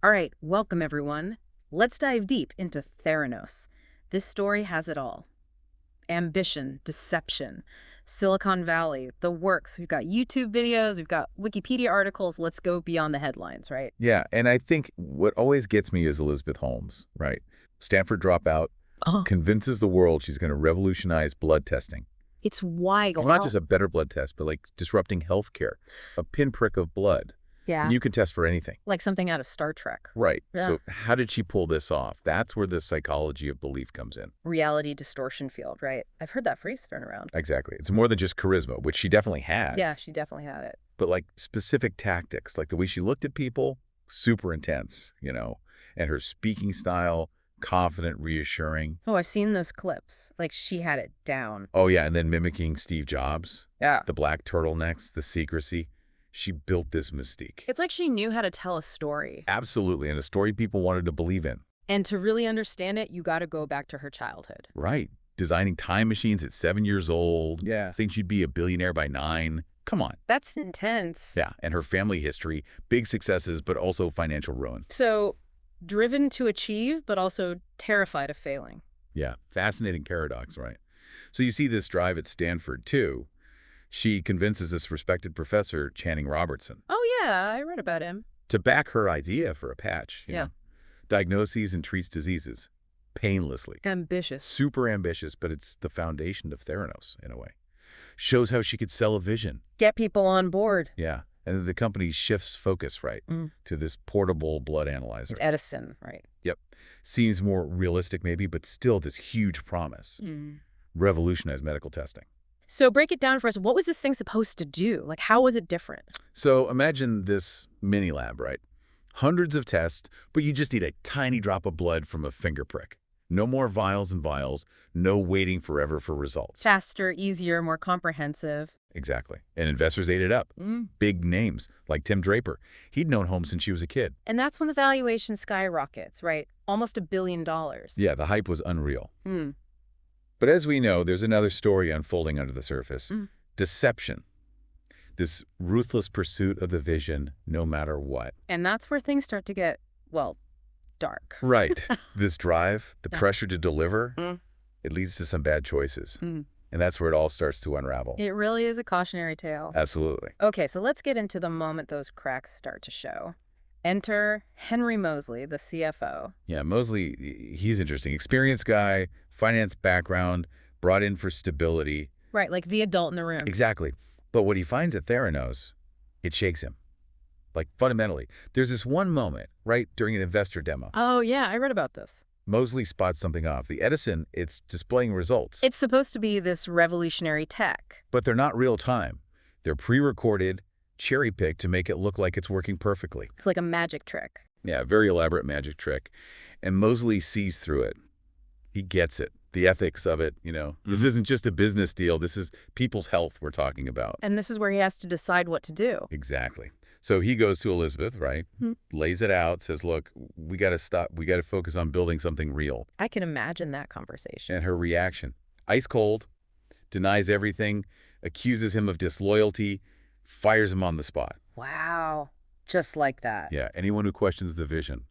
All right, welcome everyone. Let's dive deep into Theranos. This story has it all. Ambition, deception, Silicon Valley, the works. We've got YouTube videos, we've got Wikipedia articles. Let's go beyond the headlines, right? Yeah, and I think what always gets me is Elizabeth Holmes, right? Stanford dropout, Oh, convinces the world she's going to revolutionize blood testing. it's wild. Well, not just a better blood test, but like disrupting healthcare. A pinprick of blood. Yeah, And you can test for anything. like something out of Star Trek. Right. Yeah. So how did she pull this off? That's where the psychology of belief comes in. Reality distortion field, right? I've heard that phrase thrown around. Exactly. It's more than just charisma, which she definitely had. Yeah, she definitely had it. But like specific tactics, like the way she looked at people, super intense, and her speaking style, confident, reassuring. Oh, I've seen those clips. Like she had it down. Oh, yeah, and then mimicking Steve Jobs, Yeah. the black turtlenecks, the secrecy. She built this mystique. It's like she knew how to tell a story. Absolutely, and a story people wanted to believe in. And to really understand it, you got to go back to her childhood. Right. Designing time machines at 7 years old. Yeah. Saying she'd be a billionaire by 9. Come on. That's intense. Yeah, and her family history, big successes, but also financial ruin. So, driven to achieve, but also terrified of failing. Yeah, fascinating paradox, right? So you see this drive at Stanford, too. She convinces this respected professor, Channing Robertson, Oh, yeah, I read about him. to back her idea for a patch. Yeah. Diagnoses and treats diseases painlessly. Ambitious. Super ambitious, but it's the foundation of Theranos, in a way. Shows how she could sell a vision. Get people on board. Yeah. And then the company shifts focus, right, to this portable blood analyzer. It's Edison, right? Yep. Seems more realistic, maybe, but still this huge promise. Revolutionize medical testing. So break it down for us. What was this thing supposed to do? Like, how was it different? So imagine this mini lab, right? Hundreds of tests, but you just need a tiny drop of blood from a finger prick. No more vials and vials, no waiting forever for results. Faster, easier, more comprehensive. Exactly. And investors ate it up. Big names, like Tim Draper. He'd known Holmes since she was a kid. And that's when the valuation skyrockets, right? Almost $1 billion. Yeah, the hype was unreal. Hmm. But as we know, there's another story unfolding under the surface. Deception. This ruthless pursuit of the vision, no matter what. And that's where things start to get, well, dark. Right. This drive, the Yeah. pressure to deliver, it leads to some bad choices. And that's where it all starts to unravel. It really is a cautionary tale. Absolutely. Okay, so let's get into the moment those cracks start to show. Enter Henry Moseley, the CFO. Yeah, Moseley, he's interesting. Experienced guy, finance background, brought in for stability. Right, like the adult in the room. Exactly. But what he finds at Theranos, it shakes him. Like, fundamentally. There's this one moment, right, during an investor demo. Oh, yeah, I read about this. Moseley spots something off. The Edison, it's displaying results. It's supposed to be this revolutionary tech. But they're not real time. They're pre-recorded, cherry-picked to make it look like it's working perfectly. It's like a magic trick. Yeah, very elaborate magic trick. And Moseley sees through it. He gets it. The ethics of it, This isn't just a business deal. This is people's health we're talking about. And this is where he has to decide what to do. Exactly. So he goes to Elizabeth, right? Lays it out, says, look, we got to stop. We got to focus on building something real. I can imagine that conversation. And her reaction, ice cold, denies everything, accuses him of disloyalty, fires him on the spot. Wow. Just like that. Yeah, anyone who questions the vision,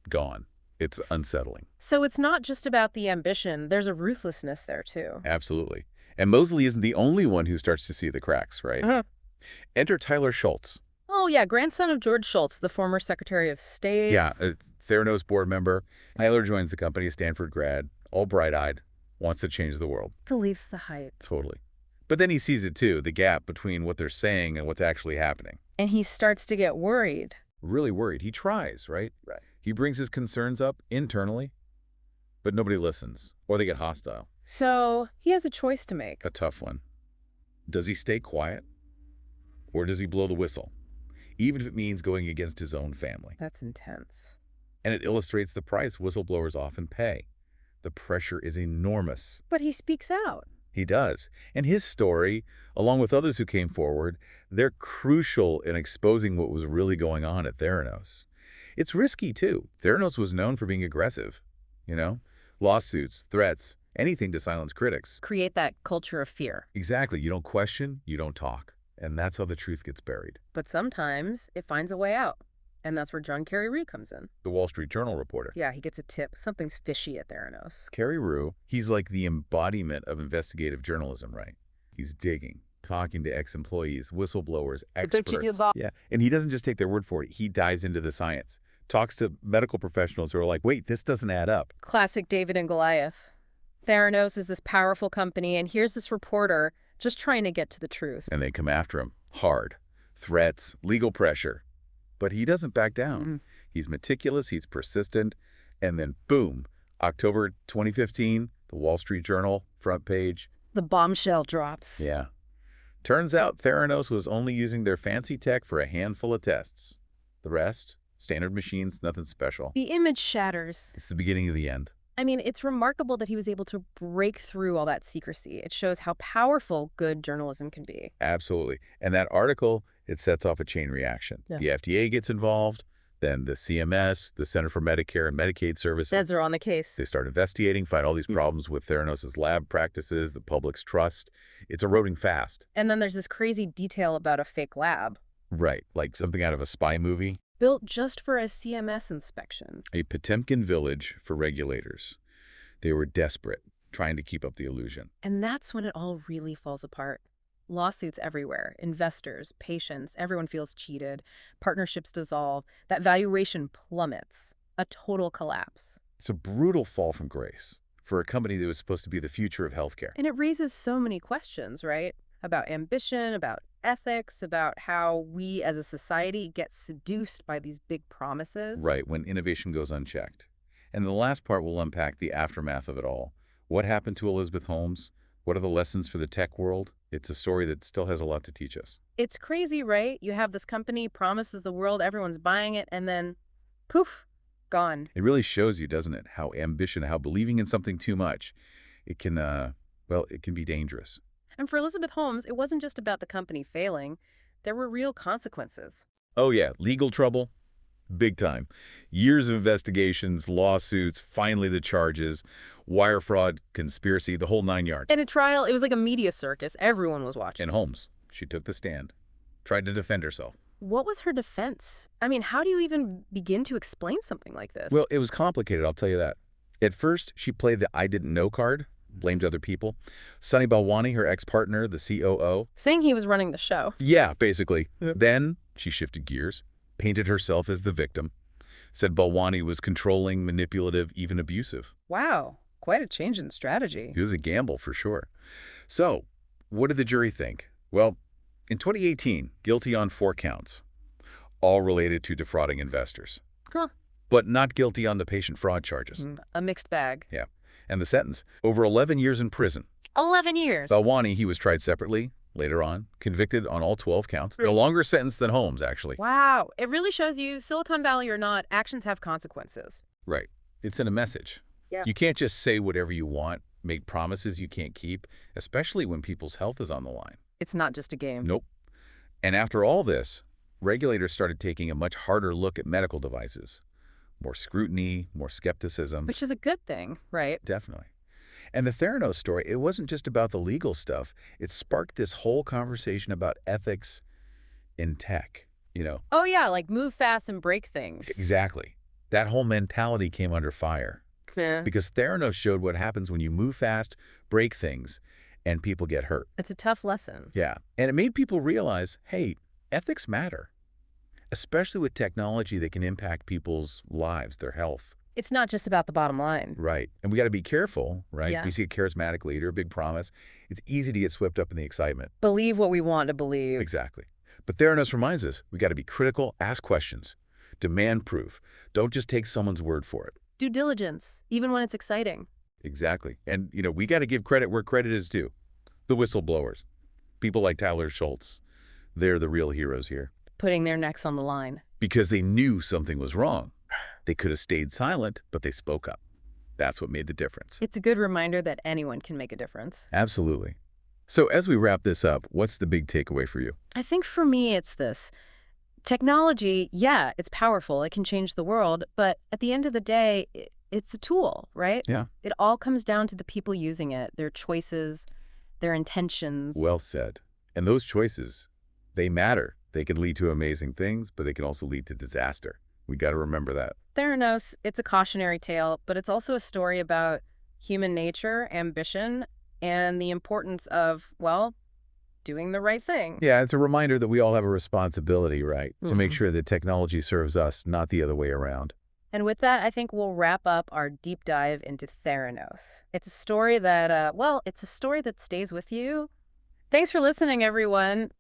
gone. It's unsettling. So it's not just about the ambition. There's a ruthlessness there, too. Absolutely. And Moseley isn't the only one who starts to see the cracks, right? Enter Tyler Schultz. Oh, yeah, grandson of George Shultz, the former Secretary of State. Yeah, a Theranos board member. Tyler joins the company, a Stanford grad, all bright-eyed, wants to change the world. Believes the hype. Totally. But then he sees it, too, the gap between what they're saying and what's actually happening. And he starts to get worried. Really worried. He tries, right? Right. He brings his concerns up internally, but nobody listens, or they get hostile. So he has a choice to make. A tough one. Does he stay quiet, or does he blow the whistle, even if it means going against his own family? That's intense. And it illustrates the price whistleblowers often pay. The pressure is enormous. But he speaks out. He does. And his story, along with others who came forward, they're crucial in exposing what was really going on at Theranos. It's risky, too. Theranos was known for being aggressive, Lawsuits, threats, anything to silence critics. Create that culture of fear. Exactly. You don't question, you don't talk. And that's how the truth gets buried. But sometimes it finds a way out. And that's where John Carreyrou comes in. The Wall Street Journal reporter. Yeah, he gets a tip. Something's fishy at Theranos. Carreyrou, he's like the embodiment of investigative journalism, right? He's digging, talking to ex-employees, whistleblowers, experts. Yeah, and he doesn't just take their word for it. He dives into the science, talks to medical professionals who are like, wait, this doesn't add up. Classic David and Goliath. Theranos is this powerful company, and here's this reporter just trying to get to the truth. And they come after him hard. Threats, legal pressure. But he doesn't back down. He's meticulous, he's persistent, and then boom, October 2015, the Wall Street Journal, front page. The bombshell drops. Yeah. Turns out Theranos was only using their fancy tech for a handful of tests. The rest, standard machines, nothing special. The image shatters. It's the beginning of the end. I mean, it's remarkable that he was able to break through all that secrecy. It shows how powerful good journalism can be. Absolutely. And that article, it sets off a chain reaction. Yeah. The FDA gets involved, then the CMS, the Center for Medicare and Medicaid Services. Feds are on the case. They start investigating, find all these problems with Theranos' lab practices, the public's trust. It's eroding fast. And then there's this crazy detail about a fake lab. Right, like something out of a spy movie. Built just for a CMS inspection. A Potemkin village for regulators. They were desperate, trying to keep up the illusion. And that's when it all really falls apart. Lawsuits everywhere, investors, patients, everyone feels cheated, partnerships dissolve, that valuation plummets, a total collapse. It's a brutal fall from grace for a company that was supposed to be the future of healthcare. And it raises so many questions, right? About ambition, about ethics, about how we as a society get seduced by these big promises. Right, when innovation goes unchecked. And the last part will unpack the aftermath of it all. What happened to Elizabeth Holmes? What are the lessons for the tech world? It's a story that still has a lot to teach us. It's crazy, right? You have this company, promises the world, everyone's buying it, and then poof, gone. It really shows you, doesn't it, how ambition, how believing in something too much, it can, well, it can be dangerous. And for Elizabeth Holmes, it wasn't just about the company failing. There were real consequences. Oh yeah, legal trouble? Big time. Years of investigations, lawsuits, finally the charges, wire fraud, conspiracy, the whole 9 yards. In a trial, it was like a media circus. Everyone was watching. And Holmes, she took the stand, tried to defend herself. What was her defense? I mean, how do you even begin to explain something like this? Well, it was complicated, I'll tell you that. At first, she played the I didn't know card, blamed other people. Sunny Balwani, her ex-partner, the COO. Saying he was running the show. Yeah, basically. Yep. Then she shifted gears, painted herself as the victim, said Balwani was controlling, manipulative, even abusive. Wow, quite a change in strategy. It was a gamble for sure. So, what did the jury think? Well, in 2018, guilty on 4 counts, all related to defrauding investors. Huh. But not guilty on the patient fraud charges. A mixed bag. Yeah. And the sentence, over 11 years in prison. 11 years. Balwani, he was tried separately, later on, convicted on all 12 counts. No longer sentenced than Holmes, actually. Wow. It really shows you, Silicon Valley or not, actions have consequences. Right. It's in a message. Yeah. You can't just say whatever you want, make promises you can't keep, especially when people's health is on the line. It's not just a game. Nope. And after all this, regulators started taking a much harder look at medical devices. More scrutiny, more skepticism. Which is a good thing, right? Definitely. And the Theranos story, it wasn't just about the legal stuff. It sparked this whole conversation about ethics in tech, you know? Oh, yeah, like move fast and break things. Exactly. That whole mentality came under fire. Yeah. Because Theranos showed what happens when you move fast, break things, and people get hurt. It's a tough lesson. Yeah. And it made people realize, hey, ethics matter. Especially with technology that can impact people's lives, their health. It's not just about the bottom line. Right. And we got to be careful, right? Yeah. We see a charismatic leader, a big promise. It's easy to get swept up in the excitement. Believe what we want to believe. Exactly. But Theranos reminds us, we got to be critical, ask questions, demand proof. Don't just take someone's word for it. Due diligence, even when it's exciting. Exactly. And, you know, we got to give credit where credit is due. The whistleblowers, people like Tyler Schultz, they're the real heroes here. Putting their necks on the line. Because they knew something was wrong. They could have stayed silent, but they spoke up. That's what made the difference. It's a good reminder that anyone can make a difference. Absolutely. So as we wrap this up, what's the big takeaway for you? I think for me, it's this. Technology, yeah, it's powerful. It can change the world. But at the end of the day, it's a tool, right? Yeah. It all comes down to the people using it, their choices, their intentions. Well said. And those choices, they matter. They can lead to amazing things, but they can also lead to disaster. We got to remember that. Theranos, it's a cautionary tale, but it's also a story about human nature, ambition, and the importance of, well, doing the right thing. Yeah, it's a reminder that we all have a responsibility, right, to make Mhm. sure that technology serves us, not the other way around. And with that, I think we'll wrap up our deep dive into Theranos. It's a story that, well, it's a story that stays with you. Thanks for listening, everyone.